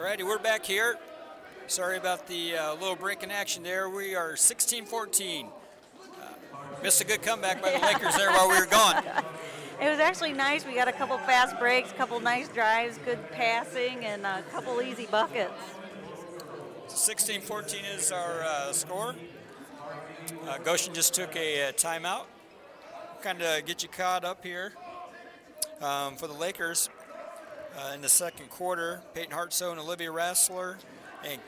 Alrighty, we're back here. Sorry about the little break in action there. We are 16-14. Missed a good comeback by the Lakers there while we were gone. It was actually nice. We got a couple fast breaks, a couple nice drives, good passing, and a couple easy buckets. 16-14 is our score. Goshen just took a timeout. Kind of get you caught up here for the Lakers. In the second quarter, Peyton Hartsoe and Olivia Rassler and,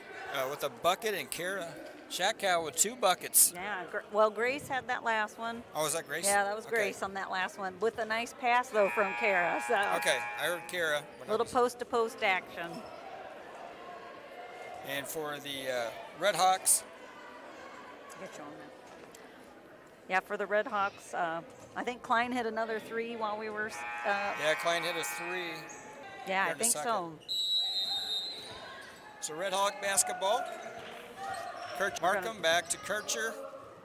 with a bucket, and Kara Shakow with 2 buckets. Yeah, well, Grace had that last one. Oh, was that Grace? Yeah, that was Grace on that last one, with a nice pass, though, from Kara. So. Okay, I heard Kara. Little post-to-post action. And for the Red Hawks. Get you on that. Yeah, for the Red Hawks, I think Klein hit another 3 while we were... yeah, Klein hit a 3. Yeah, I think so. So Red Hawk basketball. Markham back to Kircher.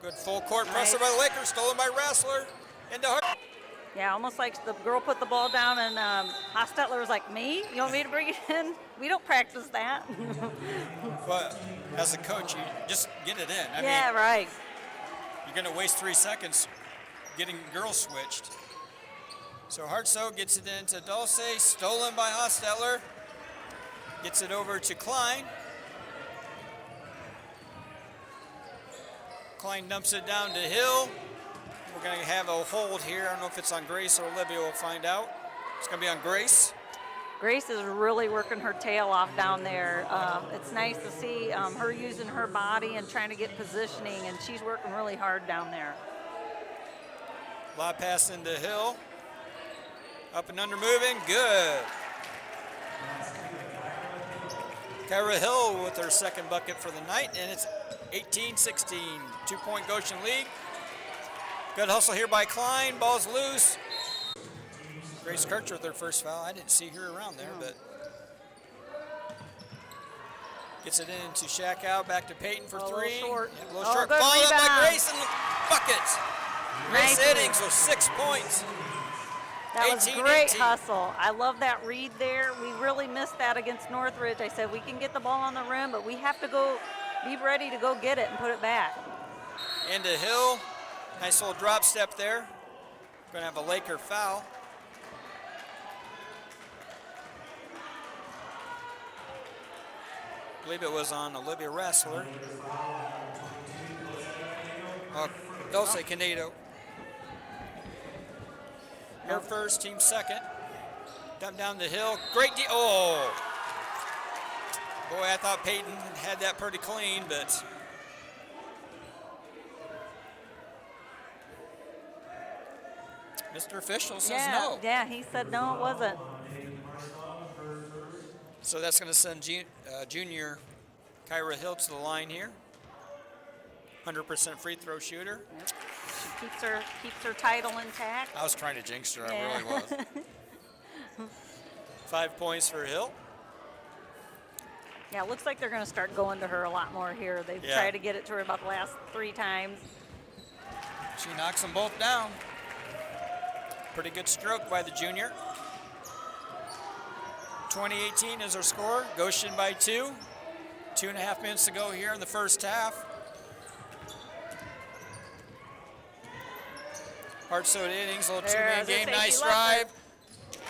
Good full court pressure by the Lakers, stolen by Rassler. Into Hart. Yeah, almost like the girl put the ball down and Hostetler was like, me? You want me to bring it in? We don't practice that. But as a coach, you just get it in. I mean, right. You're going to waste 3 seconds getting girls switched. So Hartsoe gets it into Dulce, stolen by Hostetler. Gets it over to Klein. Klein dumps it down to Hill. We're going to have a hold here. I don't know if it's on Grace or Olivia. We'll find out. It's going to be on Grace. Grace is really working her tail off down there. It's nice to see her using her body and trying to get positioning, and she's working really hard down there. Lob pass into Hill. Up and under moving, good. Kyra Hill with her second bucket for the night, and it's 18-16, 2-point Goshen lead. Good hustle here by Klein, ball's loose. Grace Kircher with her first foul. I didn't see her around there, but gets it into Shakow, back to Peyton for 3. A little short. Yeah, a little short. Followed up by Grace and buckets. Grace Eddings with 6 points. That was great hustle. I love that read there. We really missed that against Northridge. I said we can get the ball on the rim, but we have to go be ready to go get it and put it back. Into Hill. Nice little drop step there. Going to have a Laker foul. I believe it was on Olivia Rassler. Dulce Canedo. Her first, team second. Dump down the hill. Great deal. Oh. Boy, I thought Peyton had that pretty clean, but Mr. Official says no. Yeah, he said no, it wasn't. So that's going to send junior Kyra Hill to the line here. 100% free throw shooter. Yep. She keeps her title intact. I was trying to jinx her, I really was. 5 points for Hill. Yeah, it looks like they're going to start going to her a lot more here. They've tried to get it to her about the last 3 times. She knocks them both down. Pretty good stroke by the junior. 20-18 is our score. Goshen by 2. 2.5 minutes to go here in the first half. Hartsoe to Eddings, a little 2-man game, nice drive.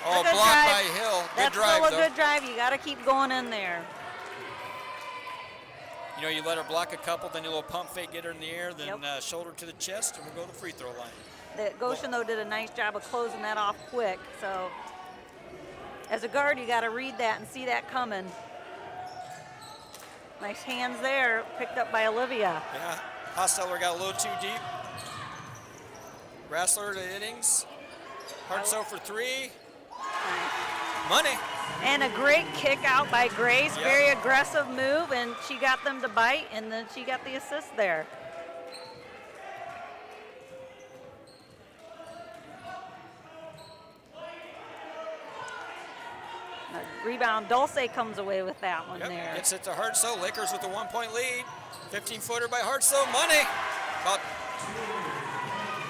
Oh, blocked by Hill. Good drive, though. That's still a good drive. You got to keep going in there. You know, you let her block a couple, then a little pump fake, get her in the air, then shoulder to the chest, and we'll go to the free throw line. The Goshen, though, did a nice job of closing that off quick. So, as a guard, you got to read that and see that coming. Nice hands there, picked up by Olivia. Yeah, Hostetler got a little too deep. Rassler to Eddings. Hartsoe for 3. Nice. Money. And a great kick out by Grace. Yep. Very aggressive move, and she got them to bite, and then she got the assist there. Rebound, Dulce comes away with that one there. Gets it to Hartsoe. Lakers with a 1-point lead. 15-footer by Hartsoe. Money.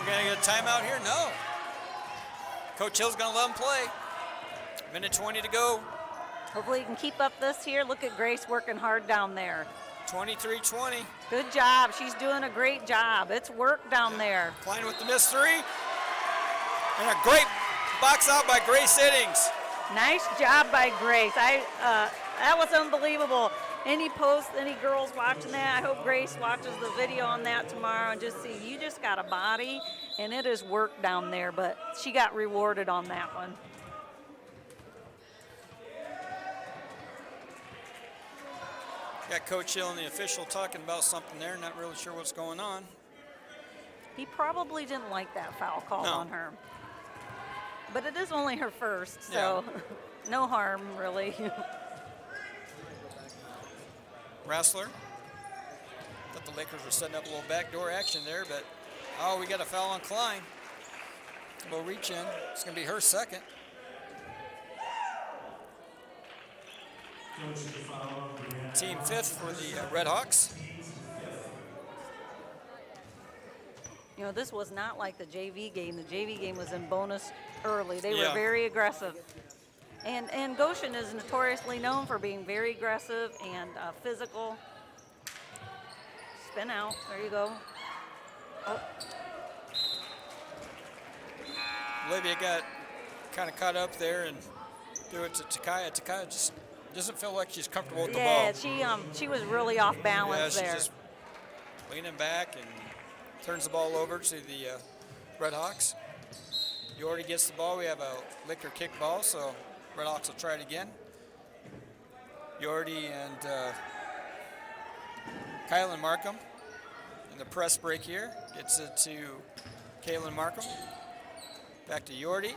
We're going to get a timeout here? No. Coach Hill's going to let them play. Minute 20 to go. Hopefully you can keep up this here. Look at Grace working hard down there. 23-20. Good job. She's doing a great job. It's work down there. Klein with the missed three. And a great box out by Grace Iddings. Nice job by Grace. That was unbelievable. Any girls watching that, I hope Grace watches the video on that tomorrow and just see, you just got a body, and it is work down there, but she got rewarded on that one. Got Coach Hill and the official talking about something there, not really sure what's going on. He probably didn't like that foul call on her. But it is only her first, so no harm, really. Rassler. Thought the Lakers were setting up a little backdoor action there, but we got a foul on Klein. We'll reach in. It's going to be her second. Team fifth for the Red Hawks. You know, this was not like the JV game. The JV game was in bonus early. They were very aggressive. And Goshen is notoriously known for being very aggressive and physical. Spin out. There you go. Oh. Olivia got kind of caught up there and threw it to Takaya. Takaya just doesn't feel like she's comfortable with the ball. Yeah, she was really off balance there. She's just leaning back and turns the ball over to the Red Hawks. Yordi gets the ball. We have a Licker kick ball, so Red Hawks will try it again. Yordi and Kylan Markham in the press break here. Gets it to Kaylin Markham. Back to Yordi.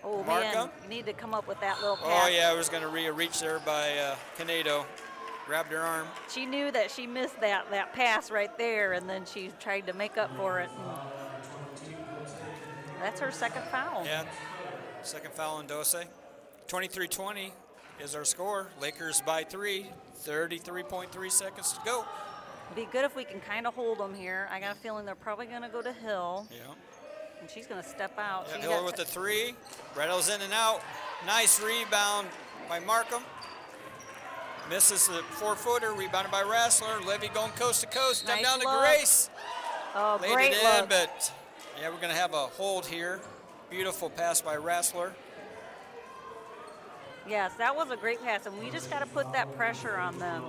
Oh, Markham. man, you need to come up with that little pass. Oh, yeah, I was going to reach there by Canedo. Grabbed her arm. She knew that she missed that pass right there, and then she tried to make up for it. That's her second foul. Yeah, second foul on Dose. 23-20 is our score. Lakers by 3, 33.3 seconds to go. Be good if we can kind of hold them here. I got a feeling they're probably going to go to Hill. Yeah. And she's going to step out. Yeah, Hill with the three. Reynolds in and out. Nice rebound by Markham. Misses the 4-footer, rebounded by Rassler. Levy going coast to coast. Nice down to Grace. Oh, laid great it in, look. but yeah, we're going to have a hold here. Beautiful pass by Rassler. Yes, that was a great pass, and we just got to put that pressure on them.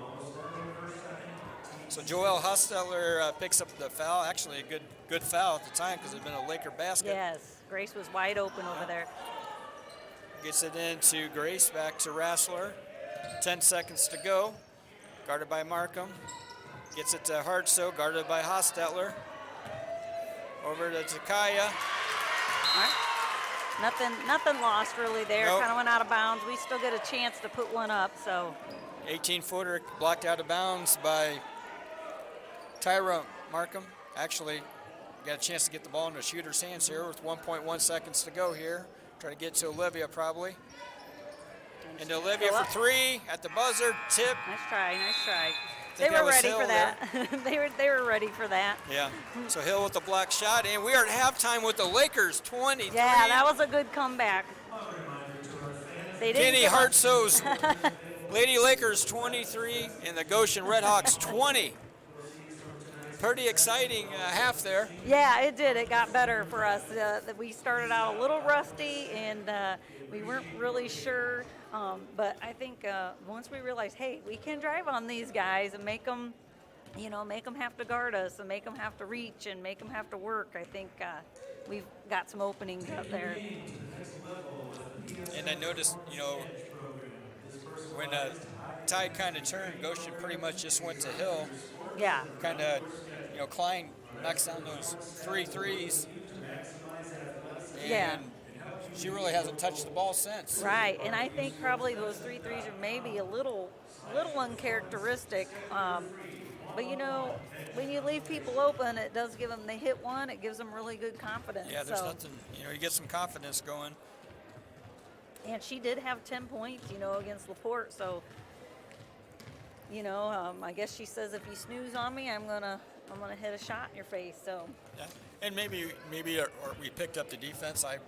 So Joelle Hostetler picks up the foul. Actually, a good foul at the time because it had been a Laker basket. Yes, Grace was wide open over there. Gets it into Grace, back to Rassler. 10 seconds to go. Guarded by Markham. Gets it to Hartsoe, guarded by Hostetler. Over to Takaya. All right. Nothing lost really there. Nope. Kind of went out of bounds. We still get a chance to put one up. So 18-footer blocked out of bounds by Tyra Markham. Actually, got a chance to get the ball into the shooter's hands here with 1.1 seconds to go here. Try to get to Olivia probably. And Olivia for three at the buzzer, tip. Nice try, nice try. They were ready for that. they were ready for that. Yeah. So Hill with the block shot, and we are at halftime with the Lakers 23. Yeah, that was a good comeback. They didn't Kenny Hartsoe's Lady Lakers 23 and the Goshen Red Hawks 20. Pretty exciting half there. Yeah, it did. It got better for us. We started out a little rusty, and we weren't really sure. But I think once we realized, hey, we can drive on these guys and make them have to guard us and make them have to reach and make them have to work, I think we've got some openings up there. And I noticed, when tide kind of turned, Goshen pretty much just went to Hill. Yeah. Kind of, Klein knocks down those 3 threes. And yeah. She really hasn't touched the ball since. Right, and I think probably those 3 threes are maybe a little uncharacteristic. But when you leave people open, it does give them. They hit one, it gives them really good confidence. Yeah, there's nothing. You get some confidence going. And she did have 10 points, against LaPorte. So, I guess she says if you snooze on me, I'm gonna hit a shot in your face. So. Yeah. And maybe or we picked up the defense. I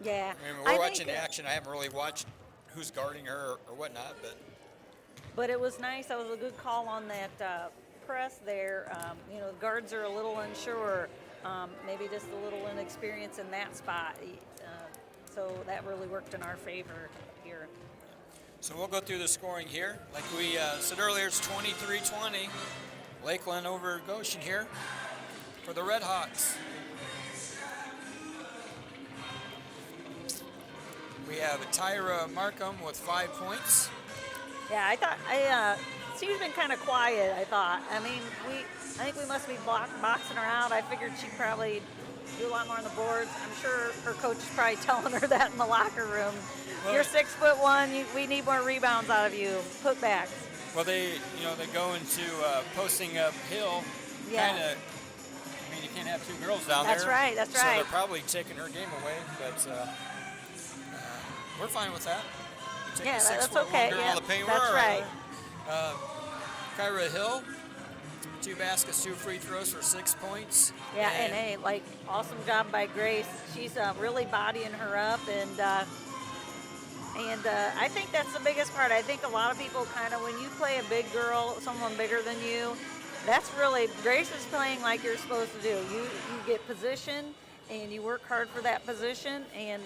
Yeah. I mean, I we're watching think, the action. I haven't really watched who's guarding her or whatnot, but it was nice. That was a good call on that press there. You know, the guards are a little unsure, maybe just a little inexperienced in that spot. So that really worked in our favor here. so we'll go through the scoring here. Like we said earlier, it's 23-20. Lakeland over Goshen here for the Red Hawks. We have Tyra Markham with 5 points. Yeah, she's been kind of quiet. I thought. I mean, I think we must be boxing her out. I figured she'd probably do a lot more on the boards. I'm sure her coach is probably telling her that in the locker room. Well, You're 6'1". We need more rebounds out of you. Putbacks. Well, they go into posting uphill. Yeah. Kind of. I mean, you can't have two girls down That's there. right. That's so right. they're probably taking her game away, but we're fine with that. Take Yeah, the that's 6'1" okay. girl Yeah, on the paint. that's We're all right. Kyra Hill, 2 baskets, 2 free throws for 6 points. Yeah, and hey, like, awesome job by Grace. She's really bodying her up, and I think that's the biggest part. I think a lot of people kind of, when you play a big girl, someone bigger than you, that's really, Grace is playing like you're supposed to do. You get position, and you work hard for that position, and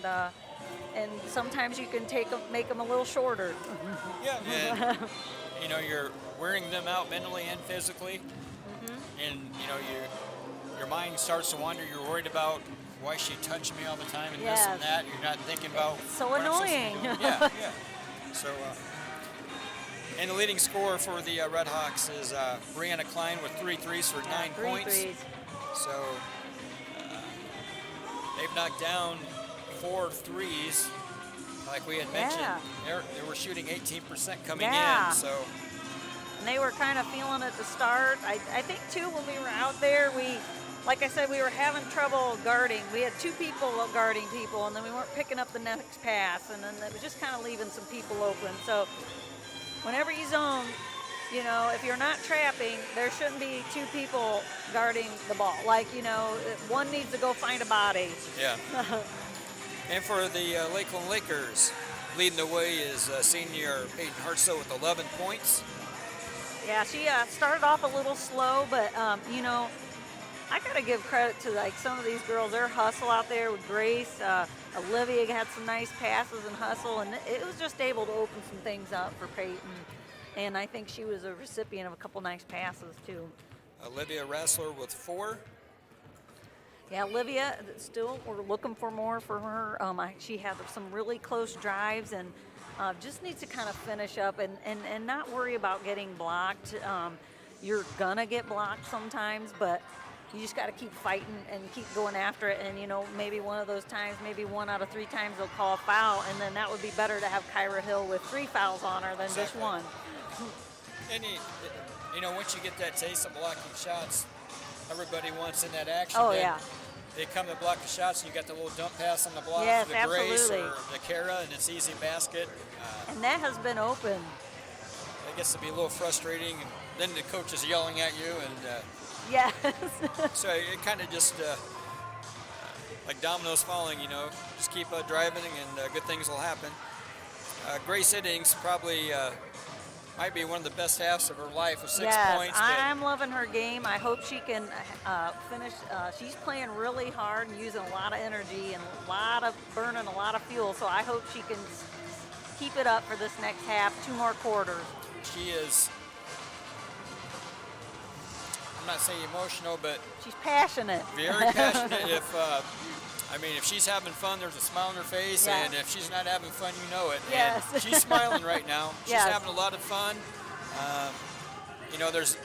sometimes you can make them a little shorter. Yeah, and, you're wearing them out mentally and physically, and your mind starts to wander. You're worried about why she touched me all the time and this and that. You're not thinking about so what I'm supposed to be annoying. doing. Yeah. So, and the leading scorer for the Red Hawks is Brianna Klein with 3 threes for 9 points. Threes. So they've knocked down 4 threes. Like we had mentioned, they were shooting 18% coming in. So. And they were kind of feeling it to start. I think, too, when we were out there, like I said, we were having trouble guarding. We had 2 people guarding people, and then we weren't picking up the next pass, and then it was just kind of leaving some people open. So whenever you zone, if you're not trapping, there shouldn't be 2 people guarding the ball. Like, one needs to go find a body. Yeah. And for the Lakeland Lakers, leading the way is senior Peyton Hartsoe with 11 points. Yeah, she started off a little slow, but, I got to give credit to, like, some of these girls. Their hustle out there with Grace. Olivia had some nice passes and hustle, and it was just able to open some things up for Peyton. And I think she was a recipient of a couple nice passes, too. Olivia Rassler with 4. Yeah, Olivia, still, we're looking for more for her. She had some really close drives and just needs to kind of finish up and not worry about getting blocked. You're going to get blocked sometimes, but you just got to keep fighting and keep going after it. And, maybe one of those times, maybe 1 out of 3 times they'll call a foul, and then that would be better to have Kyra Hill with 3 fouls on her than just 1. And, once you get that taste of blocking shots, everybody wants in that action. Oh, then yeah. They come to block the shots, and you got the little dump pass on the block Yes, to the Grace absolutely. or the Kara, and it's easy basket. And that has been open. It gets to be a little frustrating, and then the coach is yelling at you, and Yes. so it kind of just like dominoes falling, just keep driving, and good things will happen. Grace Iddings probably might be one of the best halves of her life with 6 points. I'm loving her game. I hope she can finish. She's playing really hard and using a lot of energy and burning a lot of fuel. So I hope she can keep it up for this next half, 2 more quarters. She is, I'm not saying emotional, but she's passionate. Very passionate. If she's having fun, there's a smile on her face, Yeah. and if she's not having fun, you know it. Yes. And she's smiling right now. She's Yes. having a lot of fun. There's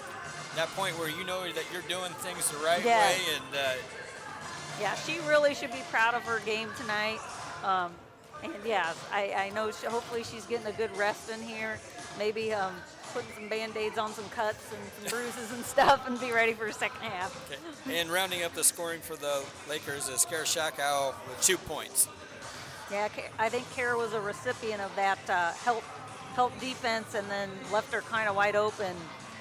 that point where you know that you're doing things the right Yes. way, and Yeah, she really should be proud of her game tonight. And yeah, I know hopefully she's getting a good rest in here. Maybe putting some Band-Aids on some cuts and some bruises and stuff and be ready for a second half. okay. And rounding up the scoring for the Lakers is Kara Shakow with 2 points. Yeah, I think Kara was a recipient of that help defense and then left her kind of wide open.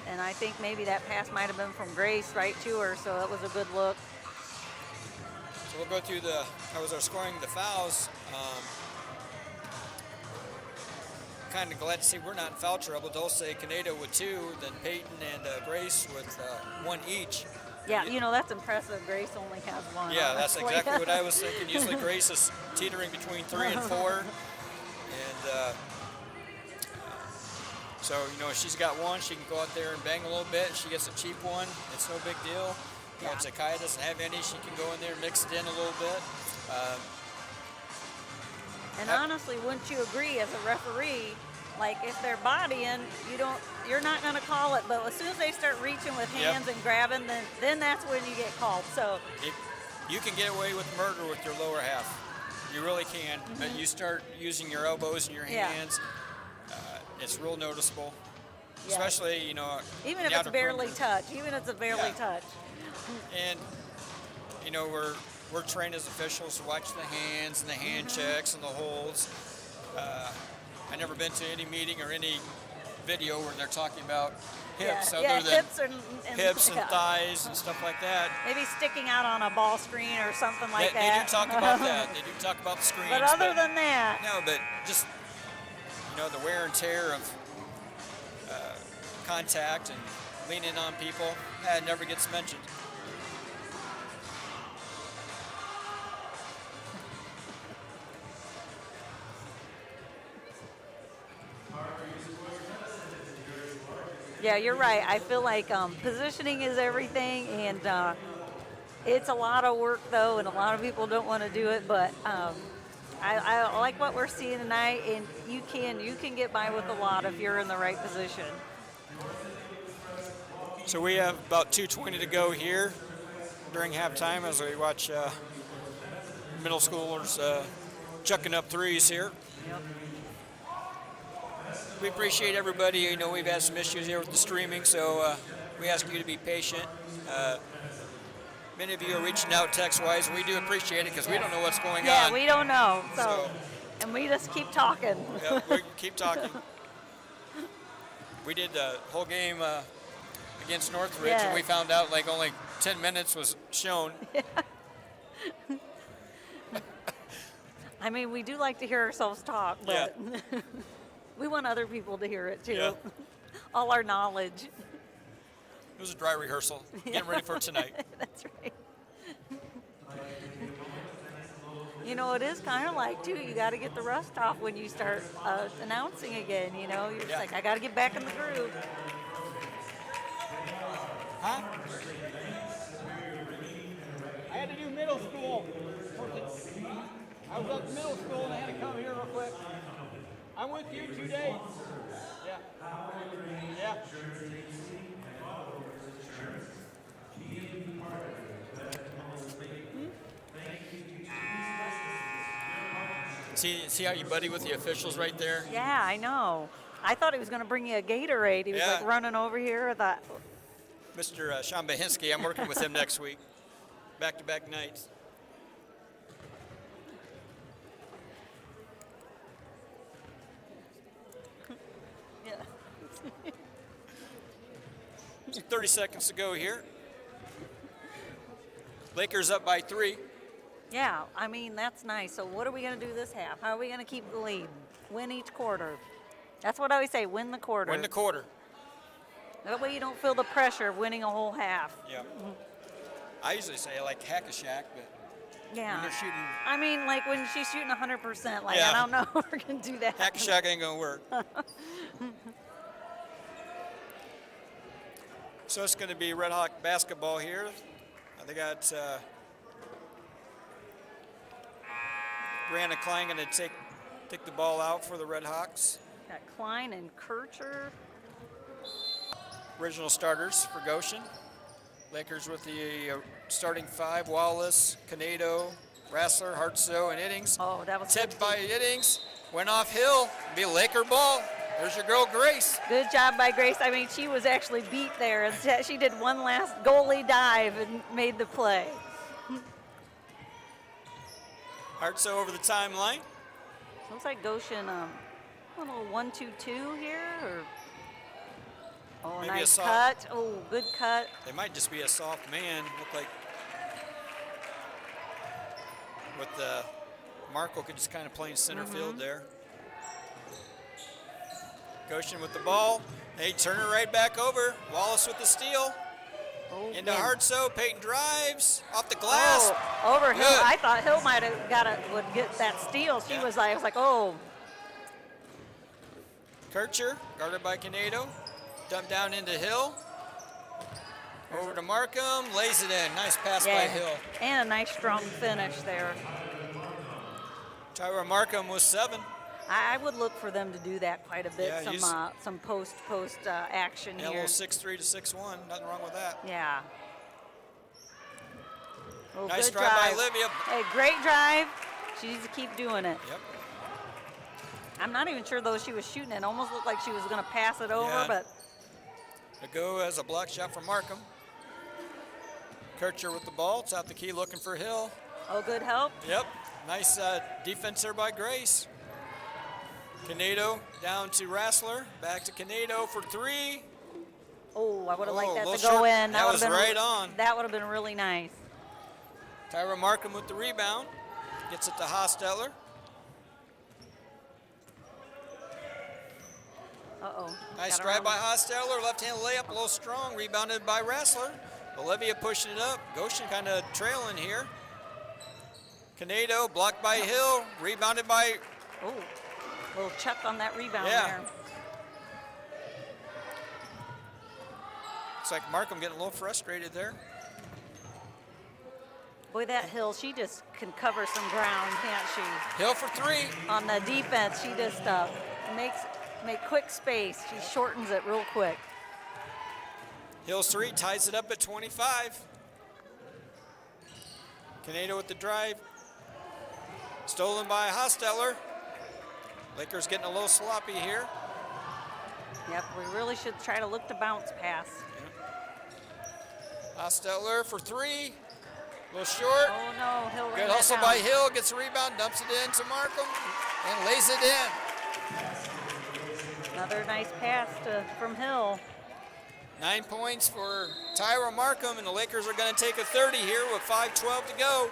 And I think maybe that pass might have been from Grace right to her, so that was a good look. we'll go through as I was scoring the fouls. Kind of glad to see we're not in foul trouble. Dulce Canedo with 2, then Peyton and Grace with 1 each. Yeah, that's impressive. Grace only has 1. Yeah, that's honestly. exactly what I was thinking. Usually Grace is teetering between 3 and 4. And so, she's got 1. She can go out there and bang a little bit. She gets a cheap one. It's no big deal. If Zakiah doesn't have any, she can go in there and mix it in a little bit. And honestly, wouldn't you agree as a referee, like if they're bodying, you're not going to call it, but as soon as they start reaching with hands and grabbing, then that's when you get called. So you can get away with murder with your lower half. You really can. But you start using your elbows and your hands, it's real noticeable. Especially, even if it's barely touch, touch. And we're trained as officials to watch the hands and the hand checks and the holds. I've never been to any meeting or any video where they're talking about hips other than hips and thighs and stuff like that. Maybe sticking out on a ball screen or something like that. They do talk about that. They do talk about the screens. But other than that. No, but just, the wear and tear of contact and leaning on people, that never gets mentioned. Yeah, you're right. I feel like positioning is everything, and it's a lot of work, though, and a lot of people don't want to do it. But I like what we're seeing tonight, and you can get by with a lot if you're in the right position. So we have about 2:20 to go here during halftime as we watch middle schoolers chucking up threes here. Yep. We appreciate everybody. We've had some issues here with the streaming, so we ask you to be patient. Many of you are reaching out text-wise, and we do appreciate it because we don't know what's going on. Yeah, we don't know. So, and we just keep talking. Yeah, we keep talking. We did the whole game against Northridge, and we found out like only 10 minutes was shown. Yeah. I mean, we do like to hear ourselves talk, but we want other people to hear it too. Yeah. All our knowledge. It was a dry rehearsal, getting ready for tonight. That's right. It is kind of like, too, you got to get the rust off when you start announcing again, You're just like, I got to get back in the groove. Huh? I had to do middle school. I was up middle school and I had to come here real quick. I'm with you 2 days. Yeah. Yeah. See how you buddy with the officials right there? Yeah, I know. I thought he was going to bring you a Gatorade. He was like running over here. I thought. Mr. Sean Bahinsky, I'm working with him next week. Back-to-back nights. Yeah. 30 seconds to go here. Lakers up by 3. Yeah, I mean, that's nice. So what are we going to do this half? How are we going to keep the lead? Win each quarter. That's what I always say, win the quarter. Win the quarter. That way you don't feel the pressure of winning a whole half. Yeah. I usually say I like hack a shack, but yeah. when you're shooting. I mean, like when she's shooting 100%, like I don't know if we're going to do that. Hack a shack ain't going to work. So it's going to be Red Hawk basketball here. They got Brianna Klein going to take the ball out for the Red Hawks. Got Klein and Kircher. Original starters for Goshen. Lakers with the starting 5, Wallace, Canedo, Rassler, Hartsoe, and Iddings. Oh, that was tipped by Iddings. Went off hill. Be a Laker ball. There's your girl, Grace. Good job by Grace. I mean, she was actually beat there. She did one last goalie dive and made the play. Hartsoe over the timeline. Looks like Goshen, a little 1-2-2 here, or maybe nice cut. Oh, good cut. They might just be a soft man. Look like with Marco just kind of playing center field there. Goshen with the ball. They turn it right back over. Wallace with the steal. Oh, Into man. Hartsoe. Peyton drives off the glass. Oh, over Hill. Good. I thought Hill might have would get that steal. She was like, I was like, oh. Kircher, guarded by Canedo. Dumped down into Hill. Over to Markham, lays it in. Nice pass by Hill. And a nice strong finish there. Tyra Markham was 7. I would look for them to do that quite a bit. Yeah, some post action Yeah, a here. little 6'3" to 6'1". Nothing wrong with that. Yeah. Oh, Nice good drive by Olivia. Hey, great drive. She needs to keep doing it. Yep. I'm not even sure though she was shooting it. Almost looked like she was going to pass it over, Yeah. but A go as a block shot from Markham. Kircher with the ball. It's out the key looking for Hill. oh, good help. Yep. Nice defense there by Grace. Canedo down to Rassler. Back to Canedo for 3. Oh, I would have liked Oh, that little to go short. in. That would've was been right on. That would have been really nice. Tyra Markham with the rebound. Gets it to Hostetler. Uh-oh. Nice Got drive around by Hostetler. Left-hand layup, a little strong. Rebounded by Rassler. Olivia pushing it up. Goshen kind of trailing here. Canedo blocked by Hill. Rebounded by... Oh, little chuck on that rebound Yeah. there. Looks like Markham getting a little frustrated there. Boy, that Hill, she just can cover some ground, can't she? Hill for 3. On the defense, she just make quick space. She shortens it real quick. Hill's 3 ties it up at 25. Canedo with the drive. Stolen by Hostetler. Lakers getting a little sloppy here. Yep, we really should try to look to bounce pass. Hostetler for 3. A little short. Oh no, Hill ran Good that hustle down. by Hill. Gets a rebound, dumps it in to Markham, and lays it in. Another nice pass from Hill. 9 points for Tyra Markham, and the Lakers are going to take a 30 here with 5:12 to go.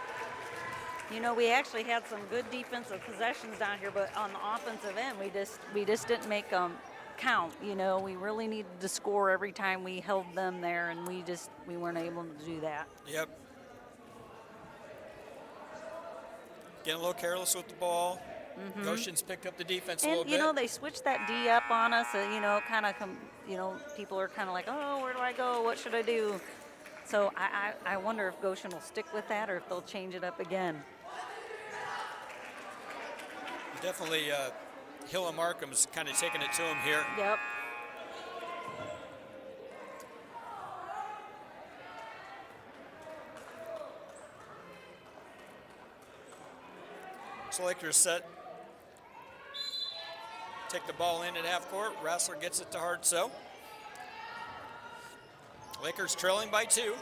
You know, we actually had some good defensive possessions down here, but on the offensive end, we just didn't make them count. You know, we really needed to score every time we held them there, and we weren't able to do that. Yep. Getting a little careless with the ball. Goshen's picked up the defense a little And bit. you know, they switched that D up on us. You know, people are kind of like, oh, where do I go? What should I do? So I wonder if Goshen will stick with that or if they'll change it up again. Definitely Hill and Markham's kind of taking it to him here. Yep. So Lakers set. Take the ball in at half court. Rassler gets it to Hartsoe. Lakers trailing by 2.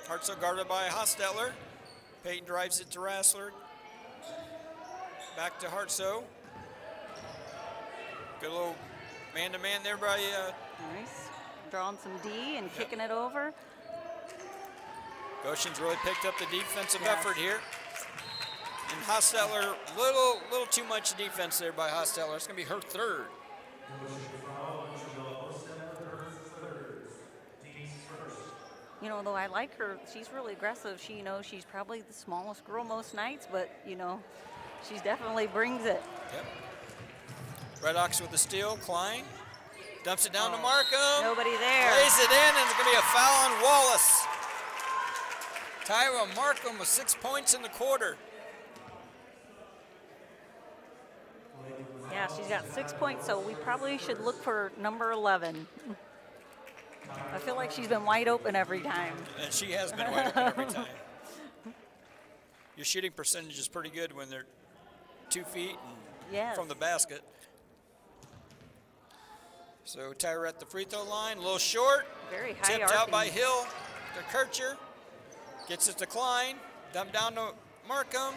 Hartsoe guarded by Hostetler. Peyton drives it to Rassler. Back to Hartsoe. Good little man-to-man there by Nice. Drawing some D and kicking it over. Goshen's really picked up the defensive Yes. effort here. And Hostetler, little too much defense there by Hostetler. It's going to be her 3rd. You know, though I like her, she's really aggressive. She's probably the smallest girl most nights, but, she definitely brings it. Yep. Red Ox with the steal. Klein dumps it down to Markham. Nobody there. Lays it in, and it's going to be a foul on Wallace. Tyra Markham with 6 points in the quarter. Yeah, she's got 6 points, so we probably should look for number 11. I feel like she's been wide open every time. And she has been wide open every time. Your shooting percentage is pretty good when they're 2 feet and Yes. from the basket. So Tyra at the free throw line, a little short. Very high Tipped out by arcing. Hill to Kircher. Gets it to Klein. Dumped down to Markham.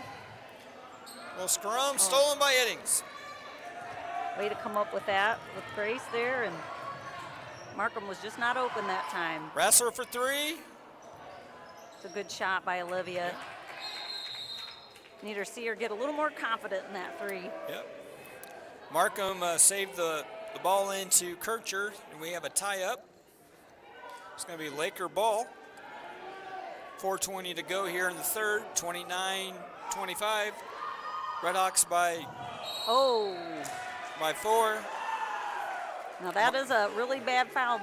Little scrum, stolen by Eddings. Way to come up with that with Grace there, and Markham was just not open that time. Rassler for 3. It's a good shot by Olivia. need to see her get a little more confident in that three. Yep. Markham saved the ball into Kircher, and we have a tie-up. It's going to be Laker ball. 4:20 to go here in the third. 29-25. Redhawks by 4. Now that is a really bad foul